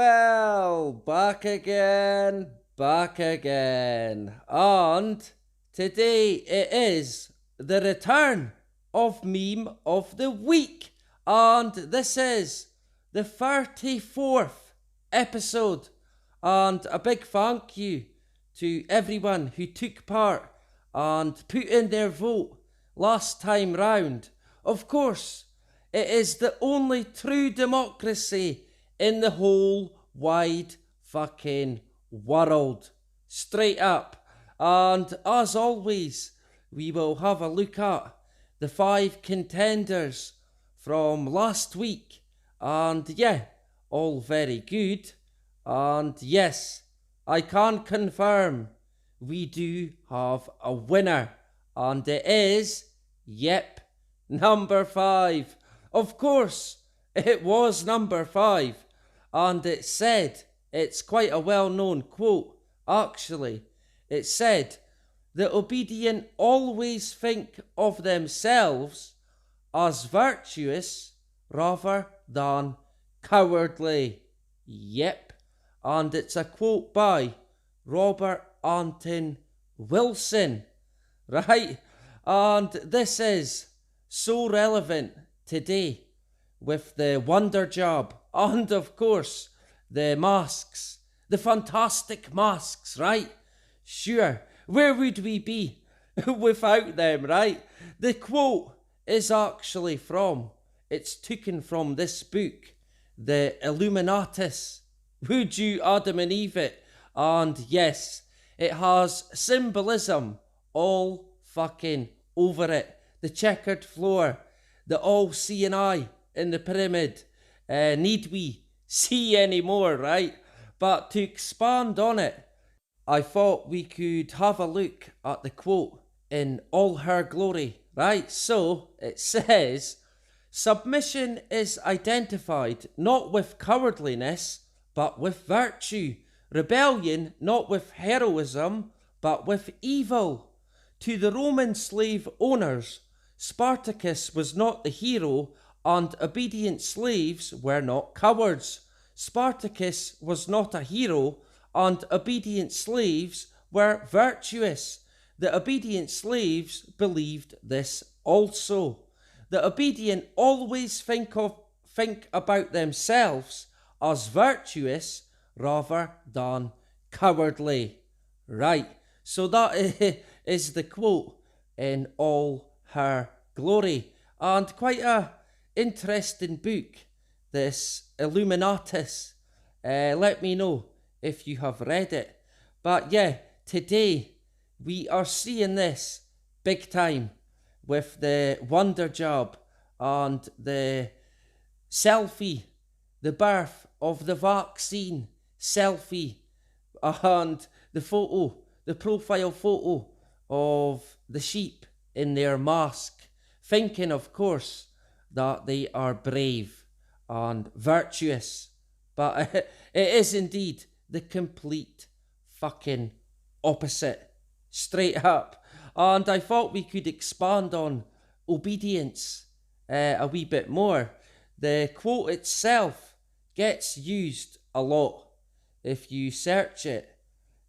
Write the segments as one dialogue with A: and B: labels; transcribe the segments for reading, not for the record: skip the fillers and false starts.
A: Well, back again. And today it is the return of Meme of the Week. And this is the 34th episode. And a big thank you to everyone who took part and put in their vote last time round. Of course, it is the only true democracy in the whole wide fucking world. Straight up. And as always, we will have a look at the 5 contenders from last week. And yeah, all very good. And yes, I can confirm we do have a winner. And it is, yep, number 5. Of course, it was number 5. And it said, it's quite a well-known quote, actually. It said, the obedient always think of themselves as virtuous rather than cowardly. Yep. And it's a quote by Robert Anton Wilson. Right? And this is so relevant today with the wonder job and of course the masks, the fantastic masks, right? Sure, where would we be without them, right? The quote is actually it's taken from this book, The Illuminatus. Would you Adam and Eve it? And yes, it has symbolism all fucking over it. The checkered floor, the all-seeing eye in the pyramid. Need we see any more, right? But to expand on it, I thought we could have a look at the quote in all her glory, right? So it says, submission is identified not with cowardliness, but with virtue. Rebellion not with heroism, but with evil. To the Roman slave owners, Spartacus was not the hero, and obedient slaves were not cowards. Spartacus was not a hero, and obedient slaves were virtuous. The obedient slaves believed this also. The obedient always think about themselves as virtuous rather than cowardly. Right, so that is the quote in all her glory. And quite a interesting book, this Illuminatus. Let me know if you have read it. But yeah, today we are seeing this big time with the wonder job and the selfie, the birth of the vaccine selfie, and the photo, the profile photo of the sheep in their mask, thinking of course that they are brave and virtuous, but it is indeed the complete fucking opposite, straight up. And I thought we could expand on obedience a wee bit more. The quote itself gets used a lot. If you search it,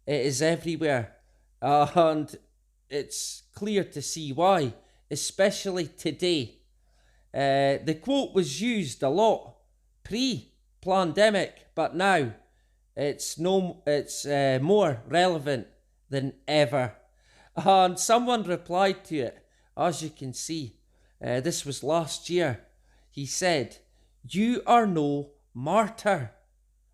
A: it is everywhere, and it's clear to see why, especially today. The quote was used a lot pre-pandemic, but now it's more relevant than ever. And someone replied to it, as you can see. This was last year. He said, "You are no martyr.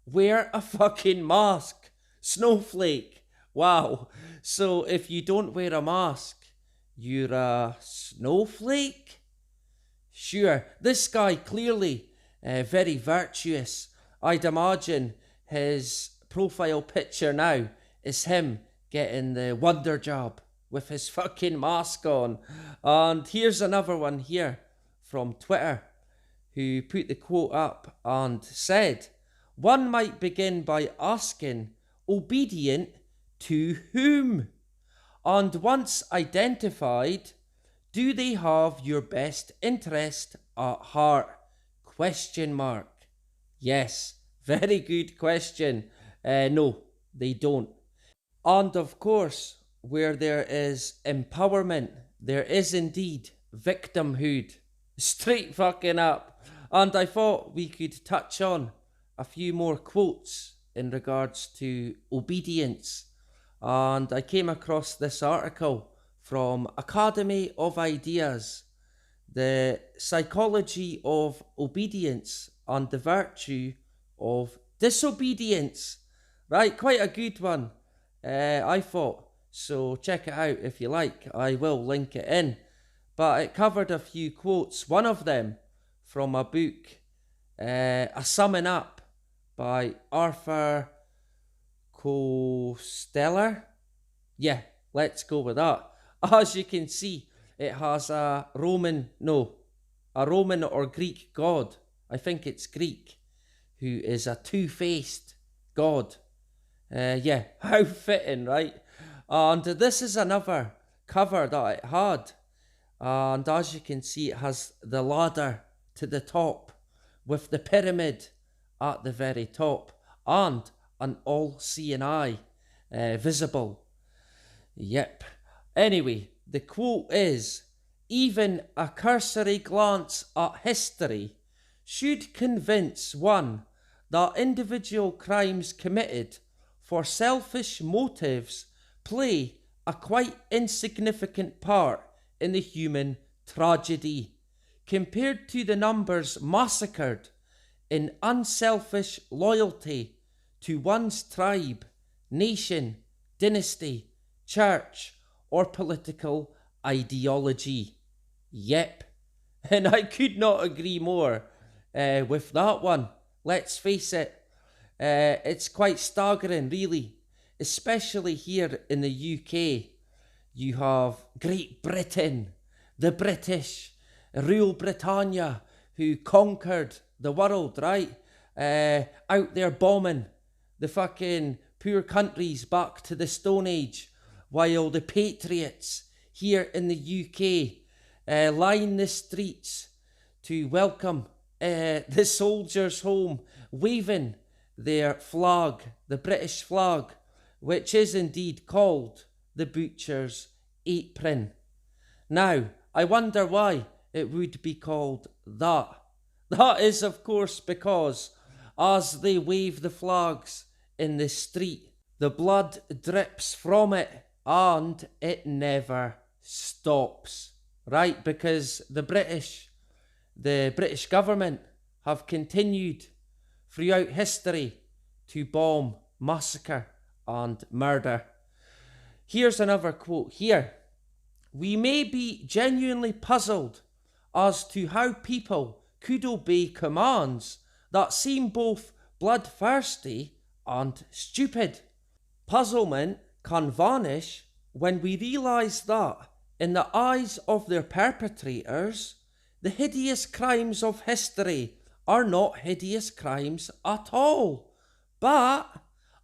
A: Wear a fucking mask, snowflake." Wow. So if you don't wear a mask, you're a snowflake? Sure, this guy clearly very virtuous. I'd imagine his profile picture now is him getting the wonder job with his fucking mask on. And here's another one here from Twitter who put the quote up and said, one might begin by asking, obedient to whom? And once identified, do they have your best interest at heart? Question mark. Yes, Very good question. No, they don't. And of course, where there is empowerment, there is indeed victimhood. Straight fucking up. And I thought we could touch on a few more quotes in regards to obedience. And I came across this article from Academy of Ideas, the psychology of obedience and the virtue of disobedience. Right, quite a good one, I thought. So check it out if you like. I will link it in. But it covered a few quotes. One of them from a book, A Summing Up by Arthur Koestler. Yeah, let's go with that. As you can see, it has a Roman or Greek god. I think it's Greek, who is a two-faced god. Yeah, how fitting, right? And this is another cover that it had. And as you can see, it has the ladder to the top with the pyramid at the very top and an all-seeing eye visible. Yep. Anyway, the quote is, even a cursory glance at history should convince one that individual crimes committed for selfish motives play a quite insignificant part in the human tragedy, compared to the numbers massacred in unselfish loyalty to one's tribe, nation, dynasty, church, or political ideology. Yep, and I could not agree more with that one. Let's face it, it's quite staggering, really, especially here in the UK. You have Great Britain, the British, Rule Britannia, who conquered the world, right? Out there bombing the fucking poor countries back to the Stone Age, while the patriots here in the UK line the streets to welcome the soldiers home, waving their flag, the British flag, which is indeed called the butcher's apron. Now, I wonder why it would be called that. That is, of course, because as they wave the flags in the street, the blood drips from it and it never stops. Right? Because the British government have continued throughout history to bomb, massacre, and murder. Here's another quote here. We may be genuinely puzzled as to how people could obey commands that seem both bloodthirsty and stupid. Puzzlement can vanish when we realise that, in the eyes of their perpetrators, the hideous crimes of history are not hideous crimes at all, but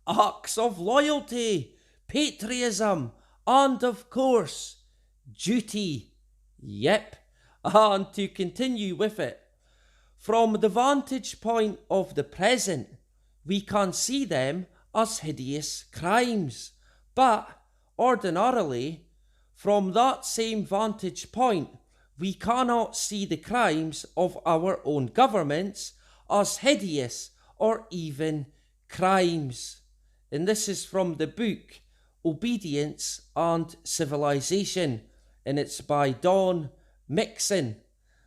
A: acts of loyalty, patriotism, and of course, duty. Yep, and to continue with it, from the vantage point of the present, we can see them as hideous crimes, but ordinarily, from that same vantage point, we cannot see the crimes of our own governments as hideous or even crimes. And this is from the book Obedience and Civilization, and it's by Don Mixon.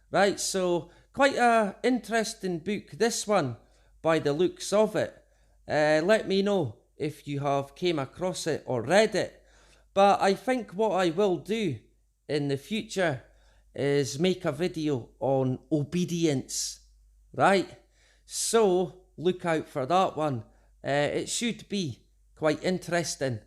A: Right, so quite a interesting book, this one, by the looks of it. Let me know if you have came across it or read it. But I think what I will do in the future is make a video on obedience, right? So look out for that one. It should be quite interesting.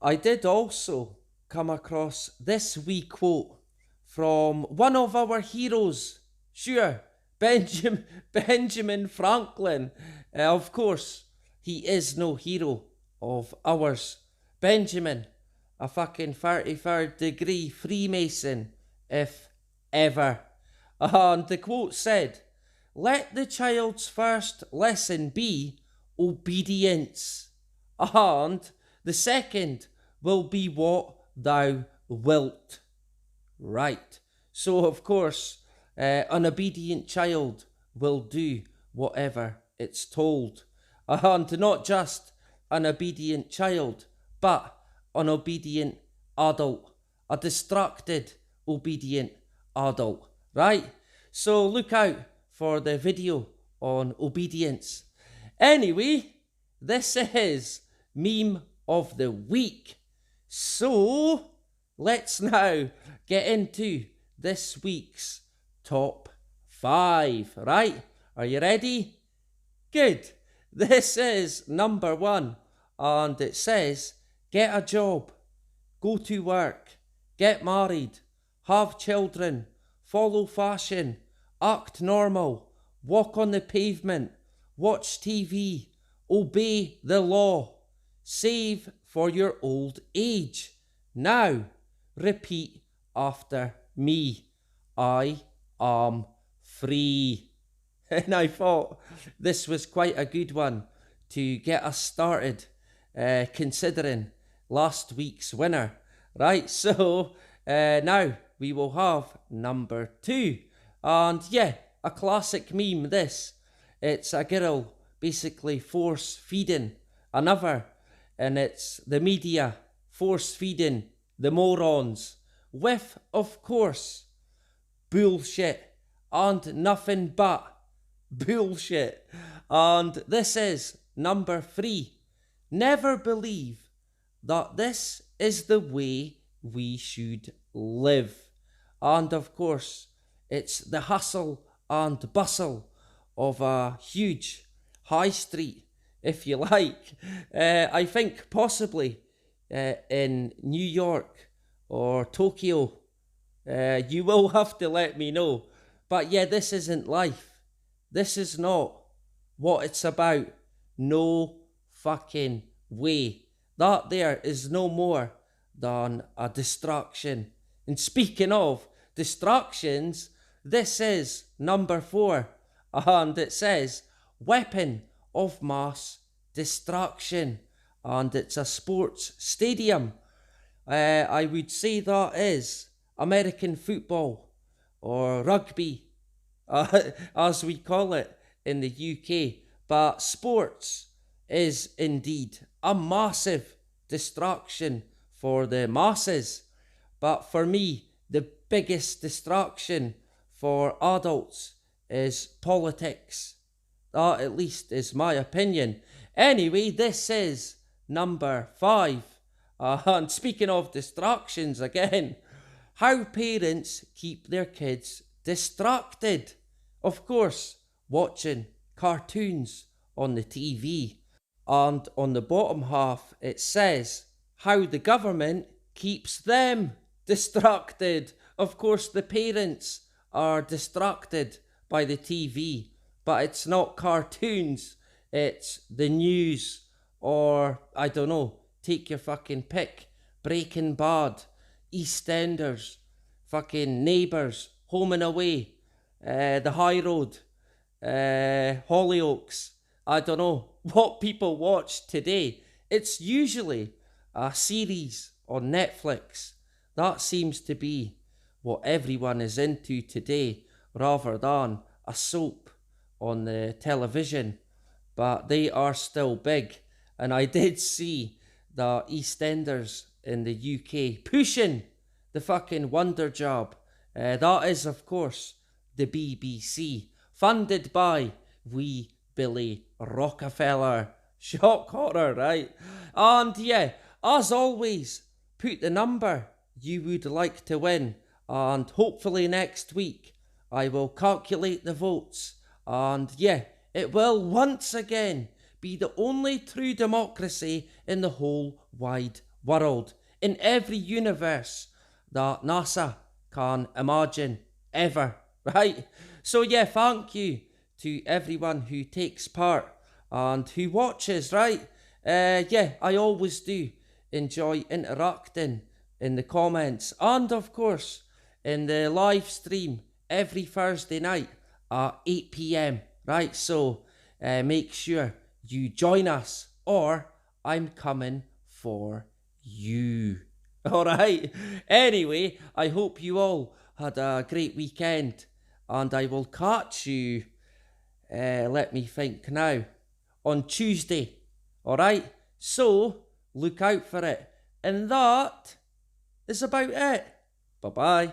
A: I did also come across this wee quote from one of our heroes, sure, Benjamin Franklin. Of course, he is no hero of ours. Benjamin, a fucking 33rd degree Freemason, if ever. And the quote said, let the child's first lesson be obedience, and the second will be what thou wilt. Right. So, of course, an obedient child will do whatever it's told. And not just an obedient child, but an obedient adult, a distracted, obedient adult. Right? So, look out for the video on obedience. Anyway, this is Meme of the Week. So, let's now get into this week's top 5, right? Are you ready? Good. This is number 1, and it says, get a job, go to work, get married, have children, follow fashion, act normal, walk on the pavement, watch TV, obey the law, save for your old age. Now, repeat after me. I am free. And I thought this was quite a good one to get us started, considering last week's winner. Right, so now we will have number 2. And yeah, a classic meme this. It's a girl basically force feeding another, and it's the media force feeding the morons with, of course, bullshit and nothing but bullshit. And this is number 3. Never believe that this is the way we should live. And of course, it's the hustle and bustle of a huge high street, if you like. I think possibly in New York or Tokyo. You will have to let me know. But yeah, this isn't life. This is not what it's about. No fucking way. That there is no more than a distraction. And speaking of distractions, this is number 4. And it says, weapon of mass distraction. And it's a sports stadium. I would say that is American football or rugby, as we call it in the UK. But sports is indeed a massive distraction for the masses. But for me, the biggest distraction for adults is politics. That at least is my opinion. Anyway, this is number 5. And speaking of distractions again, how parents keep their kids distracted. Of course, watching cartoons on the TV. And on the bottom half, it says how the government keeps them distracted. Of course, the parents are distracted by the TV, but it's not cartoons, it's the news, or I don't know, take your fucking pick. Breaking Bad, EastEnders, fucking Neighbours, Home and Away, The High Road, Hollyoaks. I don't know what people watch today. It's usually a series on Netflix. That seems to be what everyone is into today, rather than a soap on the television. But they are still big. And I did see the EastEnders in the UK pushing the fucking Wonder Job. That is, of course, the BBC, funded by wee Billy Rockefeller. Shock horror, right? And yeah, as always, put the number you would like to win, and hopefully next week I will calculate the votes, and yeah, it will once again be the only true democracy in the whole wide world, in every universe that NASA can imagine ever, right? So yeah, thank you to everyone who takes part and who watches, right? Yeah, I always do enjoy interacting in the comments, and of course in the live stream every Thursday night at 8 p.m. Right, so make sure you join us, or I'm coming for you. All right. Anyway, I hope you all had a great weekend, and I will catch you. Let me think now. On Tuesday. All right. So look out for it, and that is about it. Bye bye.